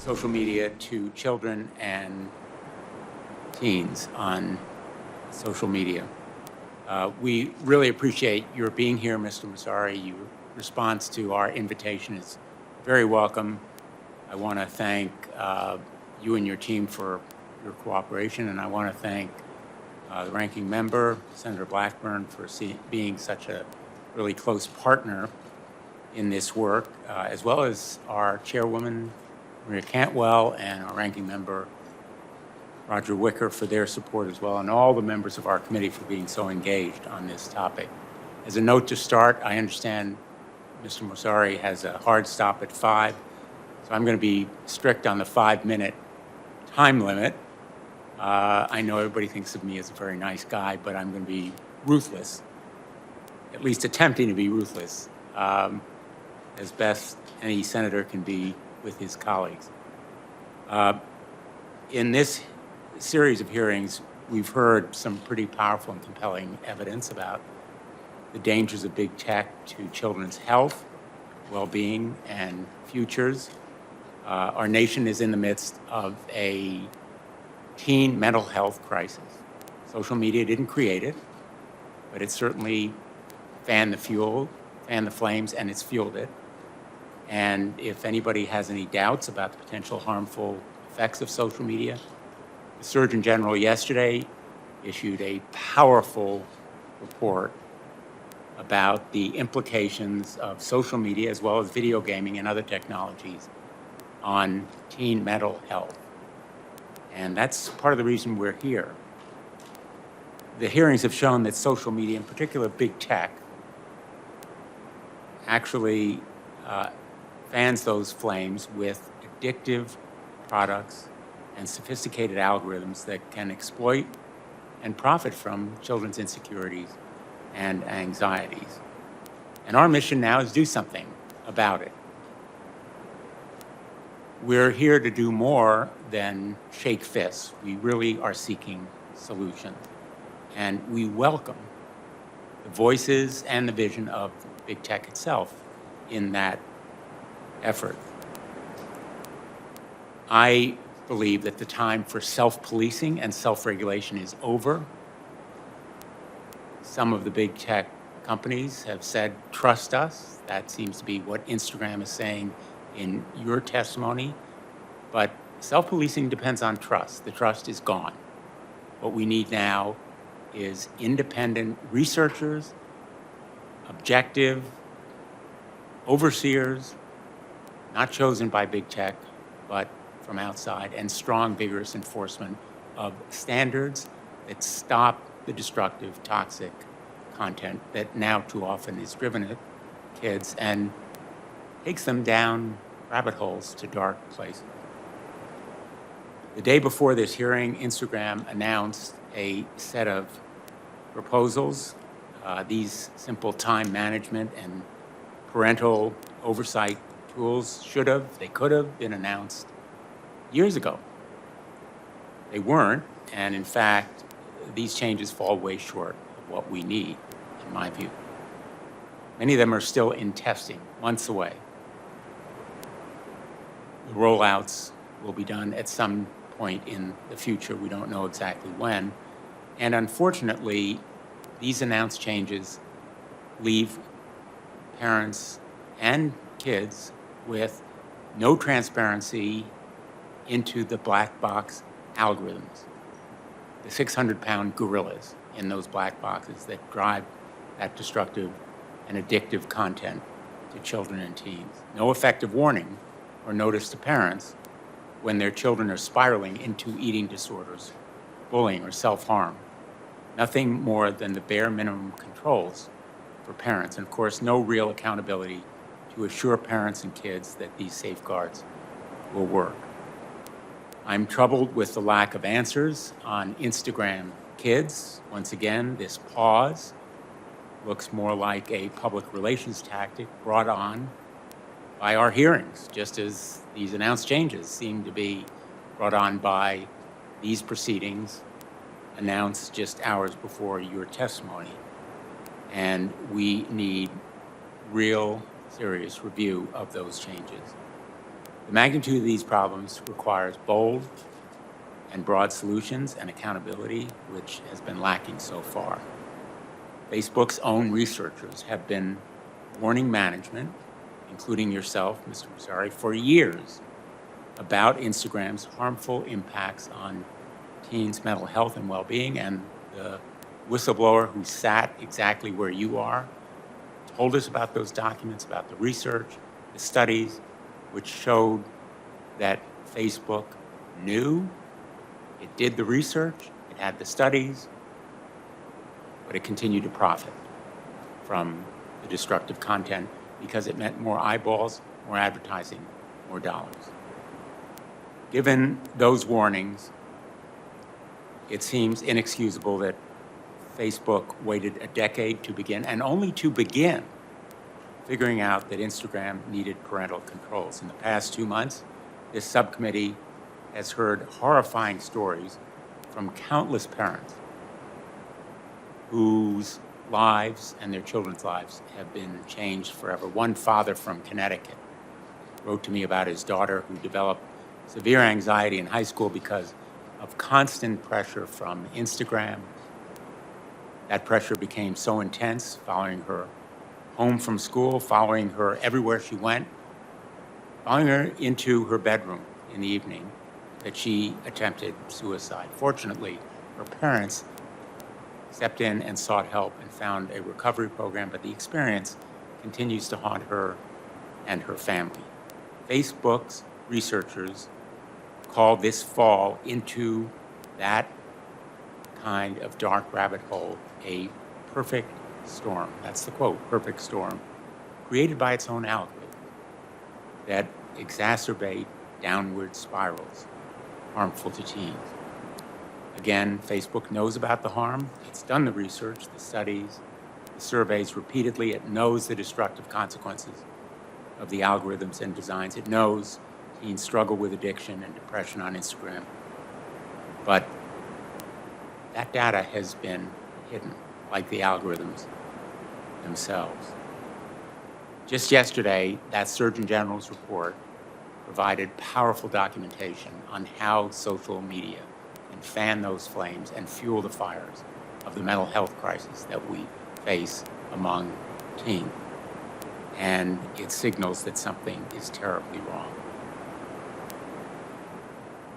social media to children and teens on social media. We really appreciate your being here, Mr. Massari. Your response to our invitation is very welcome. I want to thank you and your team for your cooperation, and I want to thank the ranking member, Senator Blackburn, for being such a really close partner in this work, as well as our chairwoman, Maria Cantwell, and our ranking member, Roger Wicker, for their support as well, and all the members of our committee for being so engaged on this topic. As a note to start, I understand Mr. Massari has a hard stop at 5, so I'm going to be strict on the 5-minute time limit. I know everybody thinks of me as a very nice guy, but I'm going to be ruthless, at least attempting to be ruthless, as best any senator can be with his colleagues. In this series of hearings, we've heard some pretty powerful and compelling evidence about the dangers of big tech to children's health, well-being, and futures. Our nation is in the midst of a teen mental health crisis. Social media didn't create it, but it certainly fanned the flames, and it's fueled it. And if anybody has any doubts about the potential harmful effects of social media, the Surgeon General yesterday issued a powerful report about the implications of social media, as well as video gaming and other technologies, on teen mental health. And that's part of the reason we're here. The hearings have shown that social media, in particular big tech, actually fans those flames with addictive products and sophisticated algorithms that can exploit and profit from children's insecurities and anxieties. And our mission now is to do something about it. We're here to do more than shake fists. We really are seeking solutions. And we welcome the voices and the vision of big tech itself in that effort. I believe that the time for self-policing and self-regulation is over. Some of the big tech companies have said, trust us. That seems to be what Instagram is saying in your testimony. But self-policing depends on trust. The trust is gone. What we need now is independent researchers, objective overseers, not chosen by big tech, but from outside, and strong, vigorous enforcement of standards that stop the destructive, toxic content that now too often is driven at kids and takes them down rabbit holes to dark places. The day before this hearing, Instagram announced a set of proposals. These simple time management and parental oversight tools they could have been announced years ago. They weren't, and in fact, these changes fall way short of what we need, in my view. Many of them are still in testing, months away. The rollouts will be done at some point in the future. We don't know exactly when. And unfortunately, these announced changes leave parents and kids with no transparency into the black box algorithms, the 600-pound gorillas in those black boxes that drive that destructive and addictive content to children and teens. No effective warning or notice to parents when their children are spiraling into eating disorders, bullying, or self-harm. Nothing more than the bare minimum controls for parents, and of course, no real accountability to assure parents and kids that these safeguards will work. I'm troubled with the lack of answers on Instagram Kids. Once again, this pause looks more like a public relations tactic brought on by our hearings, just as these announced changes seem to be brought on by these proceedings announced just hours before your testimony. And we need real, serious review of those changes. The magnitude of these problems requires bold and broad solutions and accountability, which has been lacking so far. Facebook's own researchers have been warning management, including yourself, Mr. Massari, for years about Instagram's harmful impacts on teens' mental health and well-being, and the whistleblower who sat exactly where you are told us about those documents, about the research, the studies, which showed that Facebook knew, it did the research, it had the studies, but it continued to profit from the destructive content because it meant more eyeballs, more advertising, more dollars. Given those warnings, it seems inexcusable that Facebook waited a decade to begin, and only to begin, figuring out that Instagram needed parental controls. In the past 2 months, this subcommittee has heard horrifying stories from countless parents whose lives and their children's lives have been changed forever. One father from Connecticut wrote to me about his daughter who developed severe anxiety in high school because of constant pressure from Instagram. That pressure became so intense, following her home from school, following her everywhere she went, following her into her bedroom in the evening, that she attempted suicide. Fortunately, her parents stepped in and sought help and found a recovery program, but the experience continues to haunt her and her family. Facebook's researchers call this fall into that kind of dark rabbit hole a perfect storm. That's the quote, perfect storm, created by its own algorithm that exacerbate downward spirals harmful to teens. Again, Facebook knows about the harm. It's done the research, the studies, the surveys repeatedly. It knows the destructive consequences of the algorithms and designs. It knows teens struggle with addiction and depression on Instagram. But that data has been hidden, like the algorithms themselves. Just yesterday, that Surgeon General's report provided powerful documentation on how social media can fan those flames and fuel the fires of the mental health crisis that we face among teens. And it signals that something is terribly wrong.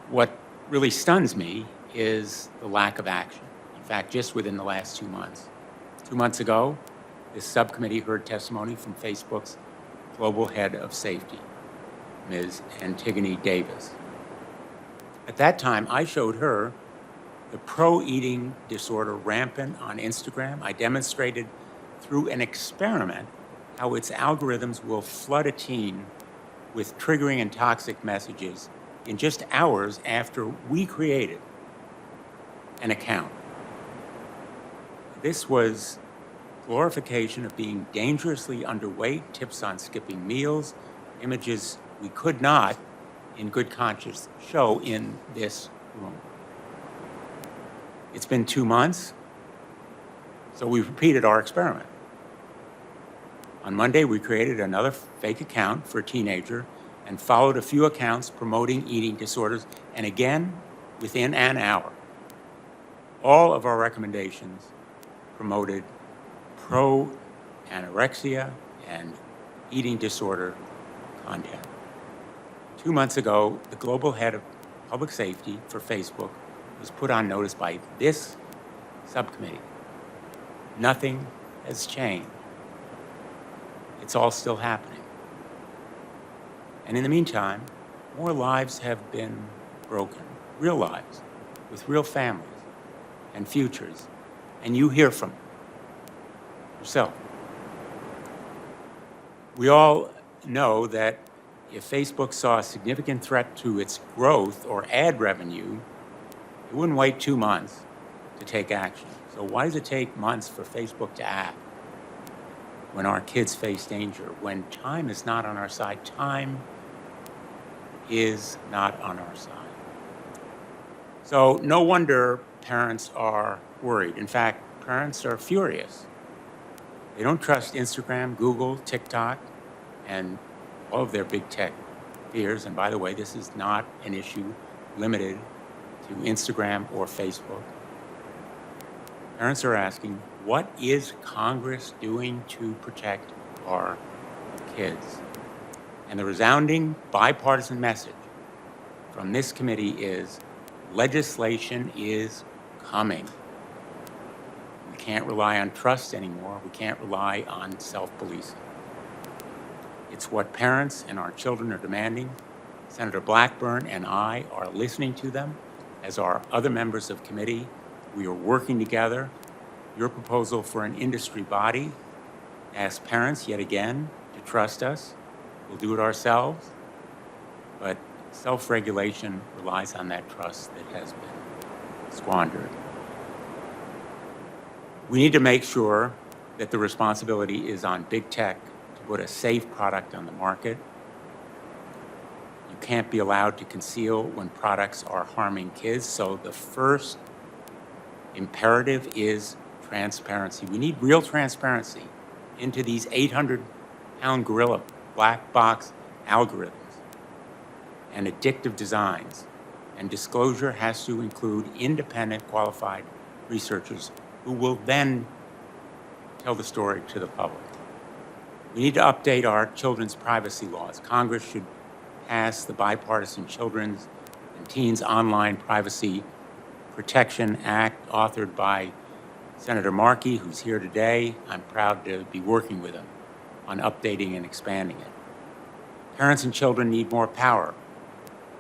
What really stuns me is the lack of action. In fact, just within the last 2 months. 2 months ago, this subcommittee heard testimony from Facebook's global head of safety, Ms. Antigone Davis. At that time, I showed her the pro-eating disorder rampant on Instagram. I demonstrated through an experiment how its algorithms will flood a teen with triggering and toxic messages in just hours after we created an account. This was glorification of being dangerously underweight, tips on skipping meals, images we could not, in good conscience, show in this room. It's been 2 months, so we've repeated our experiment. On Monday, we created another fake account for a teenager and followed a few accounts promoting eating disorders, and again, within an hour, all of our recommendations promoted pro-anorexia and eating disorder content. 2 months ago, the global head of public safety for Facebook was put on notice by this subcommittee. Nothing has changed. It's all still happening. And in the meantime, more lives have been broken, real lives, with real families and futures. And you hear from yourself. We all know that if Facebook saw a significant threat to its growth or ad revenue, it wouldn't wait 2 months to take action. So why does it take months for Facebook to act when our kids face danger, when time is not on our side? Time is not on our side. So no wonder parents are worried. In fact, parents are furious. They don't trust Instagram, Google, TikTok, and all of their big tech fears, and by the way, this is not an issue limited to Instagram or Facebook. Parents are asking, what is Congress doing to protect our kids? And the resounding bipartisan message from this committee is legislation is coming. We can't rely on trust anymore. We can't rely on self-policing. It's what parents and our children are demanding. Senator Blackburn and I are listening to them, as are other members of committee. We are working together. Your proposal for an industry body asks parents yet again to trust us. We'll do it ourselves, but self-regulation relies on that trust that has been squandered. We need to make sure that the responsibility is on big tech to put a safe product on the market. You can't be allowed to conceal when products are harming kids, so the first imperative is transparency. We need real transparency into these 800-pound gorilla black box algorithms and addictive designs. And disclosure has to include independent, qualified researchers who will then tell the story to the public. We need to update our children's privacy laws. Congress should pass the Bipartisan Children's and Teens Online Privacy Protection Act, authored by Senator Markey, who's here today. I'm proud to be working with him on updating and expanding it. Parents and children need more power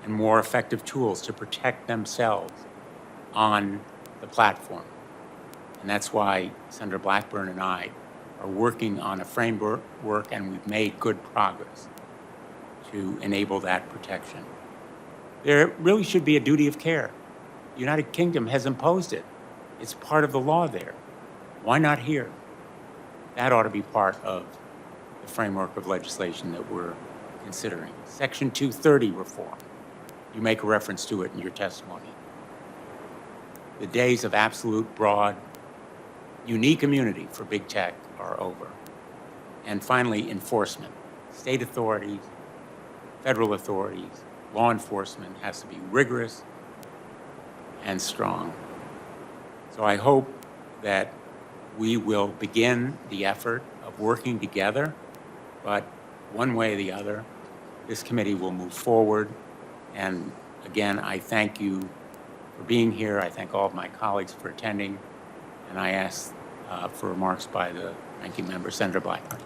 and more effective tools to protect themselves on the platform. And that's why Senator Blackburn and I are working on a framework, and we've made good progress to enable that protection. There really should be a duty of care. The United Kingdom has imposed it. It's part of the law there. Why not here? That ought to be part of the framework of legislation that we're considering. Section 230 reform. You make a reference to it in your testimony. The days of absolute, broad, unique immunity for big tech are over. And finally, enforcement. State authorities, federal authorities, law enforcement has to be rigorous and strong. So I hope that we will begin the effort of working together, but one way or the other, this committee will move forward. And again, I thank you for being here. I thank all of my colleagues for attending, and I ask for remarks by the ranking member, Senator Blackburn.